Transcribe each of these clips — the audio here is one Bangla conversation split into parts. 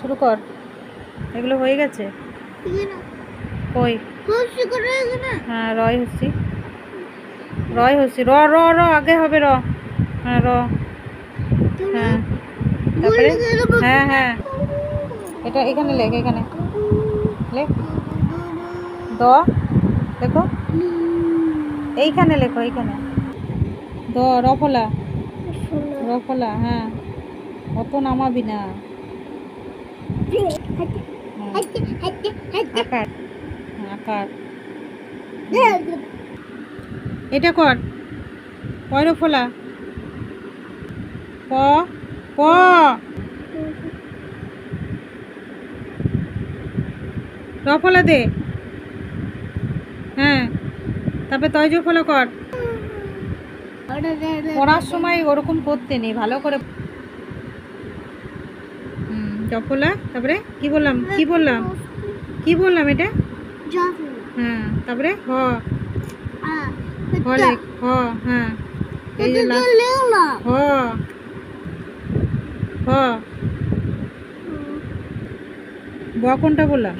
শুরু কর। এগুলো হয়ে গেছে কই? হ্যাঁ রয় হচ্ছি, রয় হচ্ছি, র র র আগে হবে র। হ্যাঁ র। হ্যাঁ তারপরে হ্যাঁ হ্যাঁ এটা এখানে লেখ, এখানে লেখ। দ লেখো, এইখানে লেখো, এইখানে দ। রফলা, রফলা। হ্যাঁ অত নামাবি না। আকার, আকার। এটা কর, পয়রো ফলা। প প রফলা দে। হ্যাঁ তারপরে তয়জ ফলা কর। পড়ার সময় ওরকম করতে নেই, ভালো করে। জফলা। তারপরে কি বললাম, কি বললাম, কি বললাম এটা? হ্যাঁ তারপরে হ, হ লেখ, হ। হ্যাঁ এই যে হ, হ। ব কোনটা বললাম?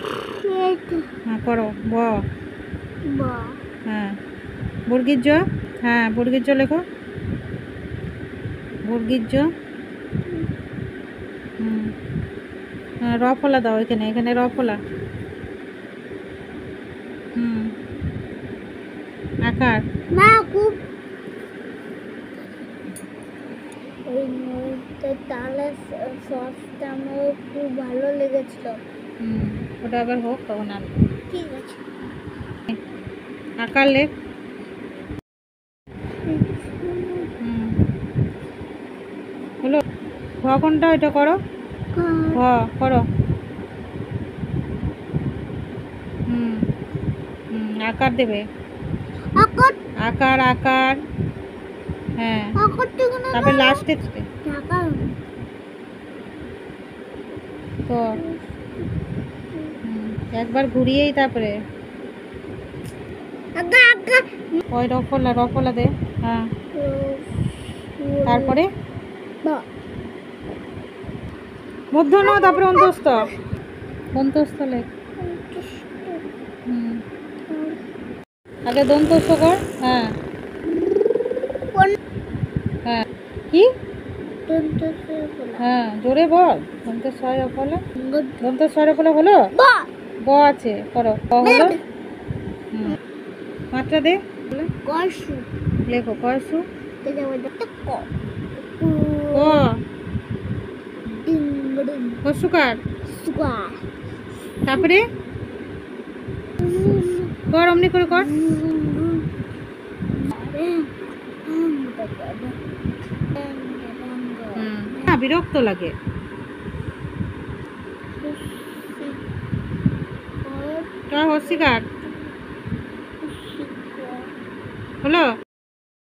হ্যাঁ করো ব। হ্যাঁ বর্গীর জ। হ্যাঁ বর্গীর জ লেখো, বর্গীর জ। হ্যাঁ র ফলা দাও, এখানে, এখানে র ফলা। আকার। না খুব ওই তালের সসটা আমার খুব ভালো লেগেছিল। ওটা আবার হোক তখন আর। ঠিক আছে আকার লেখ। হলো। ঘ কোনটা ওইটা করো, ঘ করো। আকার দেবে, আকার আকার আকার। হ্যাঁ তারপরে লাস্টে তো একবার ঘুরিয়েই তারপরে ওই রফলা, রফলা দে। হ্যাঁ তারপরে মূর্ধন্য, তারপরে অন্তস্থ, অন্তস্থ লেখ। আগে দন্তস্থ কর। হ্যাঁ হ্যাঁ কি? হ্যাঁ জোরে বল। দন্তেশ্বর ফলে, দন্তেশ্বর ফলে হলো। ব আছে, করো। ক হলো। মাত্রা দে, লেখো। কয়সু, ক কসুকার। তারপরে কর, অমনি করে কর। না বিরক্ত লাগে। হস্যিকার হলো।